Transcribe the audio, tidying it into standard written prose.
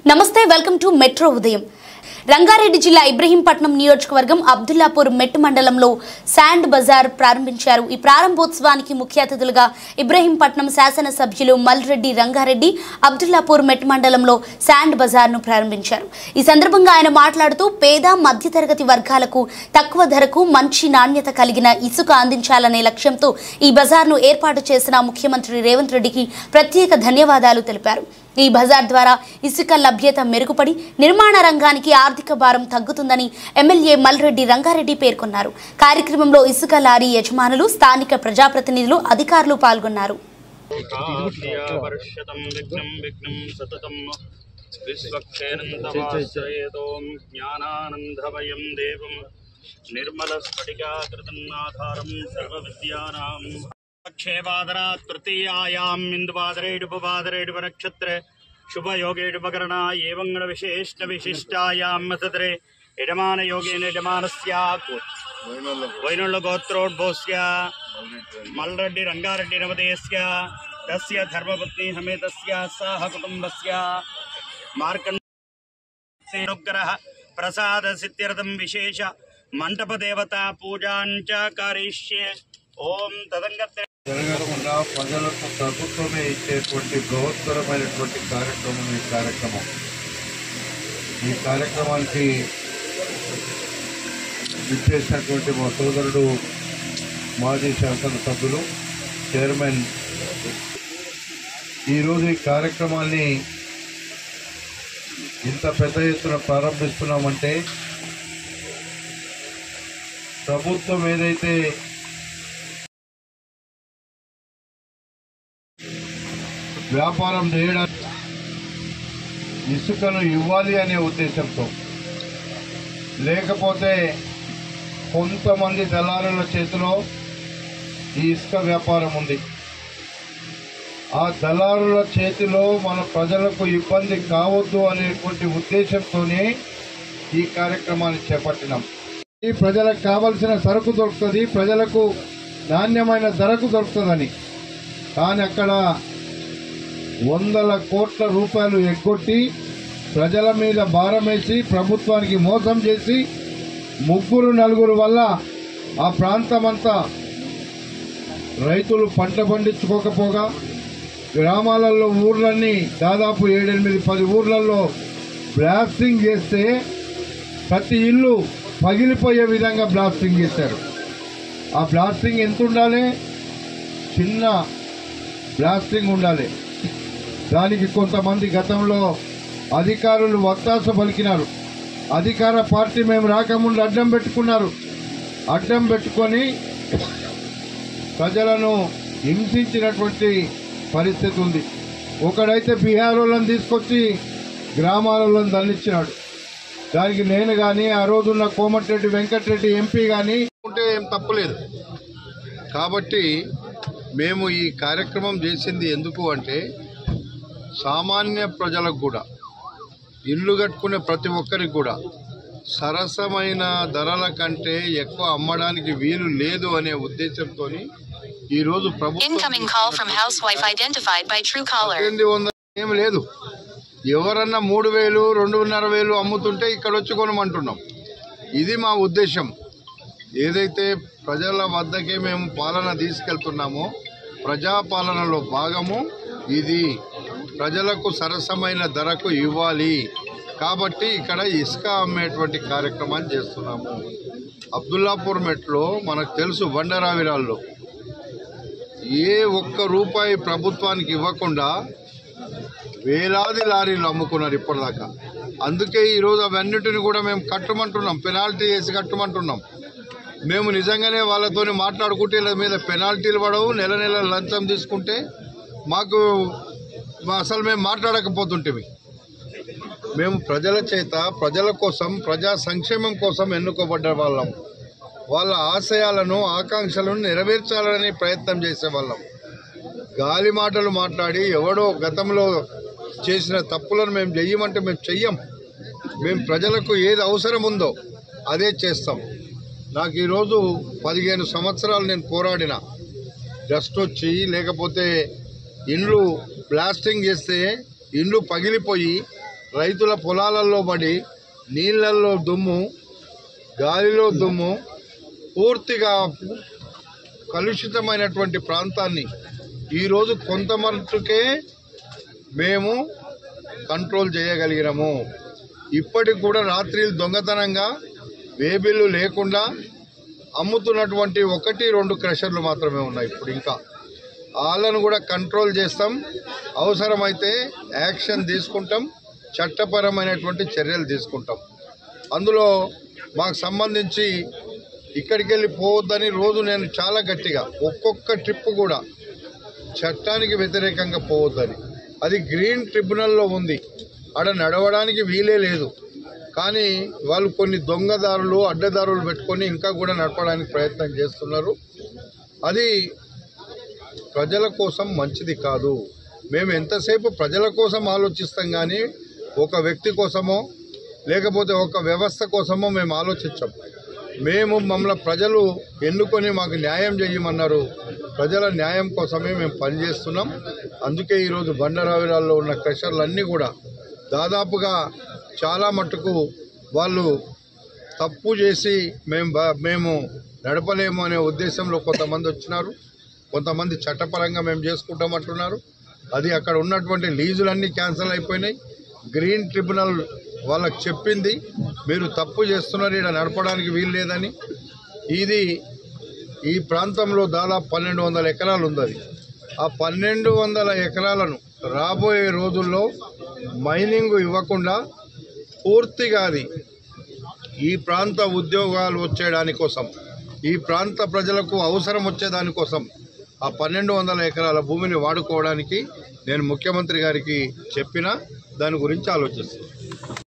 నమస్తే welcome to metro ఉదయం. రంగారెడ్డి జిల్లా ఇబ్రహీంపట్నం నియోజకవర్గం అబ్దుల్లాపూర్ మెట్ మండలంలో శాండ్ బజార్ ప్రారంభించారు. ఈ ప్రారంభోత్సవానికి ముఖ్య అతిథులుగా ఇబ్రహీంపట్నం శాసన సభ్యులు మల్రెడ్డి రంగారెడ్డి అబ్దుల్లాపూర్ మెట్ మండలంలో శాండ్ బజార్ ను ప్రారంభించారు. ఈ సందర్భంగా ఆయన మాట్లాడుతూ పేద మధ్యతరగతి వర్గాలకు తక్కువ ధరకు మంచి నాణ్యత కలిగిన ఇసుక అందించాలనే లక్ష్యంతో ఈ బజార్ ను ఏర్పాటు చేసిన ముఖ్యమంత్రి రేవంత్ రెడ్డికి ప్రత్యేక ధన్యవాదాలు తెలిపారు. ఈ బజార్ ద్వారా ఇసుక లభ్యత మెరుగుపడి నిర్మాణ రంగానికి ఆర్థిక భారం తగ్గుతుందని ఎమ్మెల్యే మల్రెడ్డి రంగారెడ్డి పేర్కొన్నారు. కార్యక్రమంలో ఇసుక లారీ యజమానులు, స్థానిక ప్రజాప్రతినిధులు, అధికారులు పాల్గొన్నారు. शुभ योगेडुपकरणा एवं विशेष विशिष्टायां सत्रे यजमान योगेन यजमानस्य वैनुल्ल गोत्रोद्भवस्य मल्रेड्डी रंगारेड्डी नवदेस्य तस्य धर्मपत्नी समेतस्य सह कुटुंबस्य मार्कण्डेयनुग्रह प्रसाद सिद्ध्यर्थं विशेष मंडप देवता पूजां च करिष्ये. ओम तदंगते జరగకుండా ప్రజలకు ప్రభుత్వమే ఇచ్చేటువంటి బృహత్తరమైనటువంటి కార్యక్రమం ఈ కార్యక్రమానికి ఇచ్చేసినటువంటి మా సోదరుడు మాజీ శాసనసభ్యులు చైర్మన్ ఈరోజు ఈ కార్యక్రమాన్ని ఇంత పెద్ద ఎత్తున ప్రారంభిస్తున్నామంటే ప్రభుత్వం ఏదైతే వ్యాపారం చేయడానికి ఇసుకను ఇవ్వాలి అనే ఉద్దేశంతో, లేకపోతే కొంతమంది దళారుల చేతిలో ఈ ఇసుక వ్యాపారం ఉంది. ఆ దళారుల చేతిలో మన ప్రజలకు ఇబ్బంది కావద్దు అనేటువంటి ఉద్దేశంతోనే ఈ కార్యక్రమాన్ని చేపట్టినాం. ఈ ప్రజలకు కావలసిన సరుకు దొరుకుతుంది, ప్రజలకు నాణ్యమైన ధరకు దొరుకుతుందని. కానీ అక్కడ వందల కోట్ల రూపాయలు ఎగ్గొట్టి ప్రజల మీద భారం వేసి ప్రభుత్వానికి మోసం చేసి ముగ్గురు నలుగురు వల్ల ఆ ప్రాంతమంతా రైతులు పంట పండించుకోకపోగా గ్రామాలలో ఊర్లన్నీ దాదాపు 7-8-10 ఊర్లలో బ్లాస్టింగ్ చేస్తే ప్రతి ఇల్లు పగిలిపోయే విధంగా బ్లాస్టింగ్ చేశారు. ఆ బ్లాస్టింగ్ ఎంత ఉండాలి? చిన్న బ్లాస్టింగ్ ఉండాలి. దానికి కొంతమంది గతంలో అధికారులు వత్తాస పలికినారు. అధికార పార్టీ మేము రాకముందు అడ్డం పెట్టుకున్నారు. అడ్డం పెట్టుకొని ప్రజలను హింసించినటువంటి పరిస్థితి ఉంది. ఒకడైతే బీహార్ వాళ్ళని తీసుకొచ్చి గ్రామాలలో దండించినాడు. దానికి నేను కానీ ఆ రోజున్న కోమటిరెడ్డి వెంకటరెడ్డి ఎంపీ కానీ ఉంటే ఏం తప్పులేదు. కాబట్టి మేము ఈ కార్యక్రమం చేసింది ఎందుకు అంటే సామాన్య ప్రజలకు కూడా, ఇల్లు కట్టుకునే ప్రతి ఒక్కరికి కూడా సరసమైన ధరల కంటే ఎక్కువ అమ్మడానికి వీలు లేదు అనే ఉద్దేశంతో ఈరోజు ప్రభుత్వం ఏం లేదు. ఎవరన్నా 3,000, 2,500 అమ్ముతుంటే ఇక్కడ వచ్చి కొనమంటున్నాం. ఇది మా ఉద్దేశం. ఏదైతే ప్రజల వద్దకే మేము పాలన తీసుకెళ్తున్నామో ప్రజాపాలనలో భాగము ఇది. ప్రజలకు సరసమైన ధరకు ఇవ్వాలి కాబట్టి ఇక్కడ ఇసుక అమ్మేటువంటి కార్యక్రమాన్ని చేస్తున్నాము. అబ్దుల్లాపూర్ మెట్లో మనకు తెలుసు, బండరావిరాల్లో ఏ ఒక్క రూపాయి ప్రభుత్వానికి ఇవ్వకుండా వేలాది లారీలు అమ్ముకున్నారు ఇప్పటిదాకా. అందుకే ఈరోజు అవన్నిటిని కూడా మేము కట్టమంటున్నాం, పెనాల్టీ వేసి కట్టమంటున్నాం. మేము నిజంగానే వాళ్ళతోని మాట్లాడుకుంటే వీళ్ళ మీద పెనాల్టీలు పడవు, నెల నెల లంచం తీసుకుంటే మాకు అసలు మేము మాట్లాడకపోతుంటే మేము ప్రజల చేత, ప్రజల కోసం, ప్రజా సంక్షేమం కోసం ఎన్నుకోబడ్డ వాళ్ళం. వాళ్ళ ఆశయాలను, ఆకాంక్షలను నెరవేర్చాలని ప్రయత్నం చేసేవాళ్ళం. గాలి మాటలు మాట్లాడి ఎవడో గతంలో చేసిన తప్పులను మేము చెయ్యమంటే మేము చెయ్యం. మేము ప్రజలకు ఏది అవసరం ఉందో అదే చేస్తాం. నాకు ఈరోజు 15 సంవత్సరాలు నేను పోరాడిన, డస్ట్ వచ్చి లేకపోతే ఇండ్లు బ్లాస్టింగ్ చేస్తే ఇండ్లు పగిలిపోయి రైతుల పొలాలలో పడి నీళ్ళల్లో దుమ్ము, గాలిలో దుమ్ము, పూర్తిగా కలుషితమైనటువంటి ప్రాంతాన్ని ఈరోజు కొంత మట్టుకే మేము కంట్రోల్ చేయగలిగినాము. ఇప్పటికి కూడా రాత్రిలు దొంగతనంగా వేబిల్లు లేకుండా అమ్ముతున్నటువంటి 1-2 క్రషర్లు మాత్రమే ఉన్నాయి. ఇప్పుడు ఇంకా వాళ్ళను కూడా కంట్రోల్ చేస్తాం. అవసరమైతే యాక్షన్ తీసుకుంటాం, చట్టపరమైనటువంటి చర్యలు తీసుకుంటాం. అందులో మాకు సంబంధించి ఇక్కడికి వెళ్ళి పోవద్దని రోజు నేను చాలా గట్టిగా ఒక్కొక్క ట్రిప్ కూడా చట్టానికి వ్యతిరేకంగా పోవద్దని, అది గ్రీన్ ట్రిబ్యునల్లో ఉంది, ఆడ నడవడానికి వీలే లేదు. కానీ వాళ్ళు కొన్ని దొంగదారులు అడ్డదారులు పెట్టుకొని ఇంకా కూడా నడపడానికి ప్రయత్నం చేస్తున్నారు. అది ప్రజల కోసం మంచిది కాదు. మేము ఎంతసేపు ప్రజల కోసం ఆలోచిస్తాం కానీ ఒక వ్యక్తి కోసమో లేకపోతే ఒక వ్యవస్థ కోసమో మేము ఆలోచించాం. మమ్మల్ని ప్రజలు ఎన్నుకొని మాకు న్యాయం చేయమన్నారు. ప్రజల న్యాయం కోసమే మేము పనిచేస్తున్నాం. అందుకే ఈరోజు బండరావిరాల్లో ఉన్న క్రషర్లన్నీ కూడా దాదాపుగా చాలా మట్టుకు వాళ్ళు తప్పు చేసి మేము నడపలేము అనే ఉద్దేశంలో కొంతమంది వచ్చినారు. కొంతమంది చట్టపరంగా మేము చేసుకుంటామంటున్నారు. అది అక్కడ ఉన్నటువంటి లీజులన్నీ క్యాన్సిల్ అయిపోయినాయి. గ్రీన్ ట్రిబ్యునల్ వాళ్ళకి చెప్పింది మీరు తప్పు చేస్తున్నారు, ఇక్కడ నడపడానికి వీలు లేదని. ఈ ప్రాంతంలో దాదాపు 1200 ఎకరాలు ఉంది. ఆ 1200 ఎకరాలను రాబోయే రోజుల్లో మైనింగ్ ఇవ్వకుండా పూర్తిగా అది ఈ ప్రాంత ఉద్యోగాలు వచ్చేదానికోసం, ఈ ప్రాంత ప్రజలకు అవసరం వచ్చేదానికోసం ఆ 1200 ఎకరాల భూమిని వాడుకోవడానికి నేను ముఖ్యమంత్రి గారికి చెప్పినా దాని గురించి ఆలోచిస్తాను.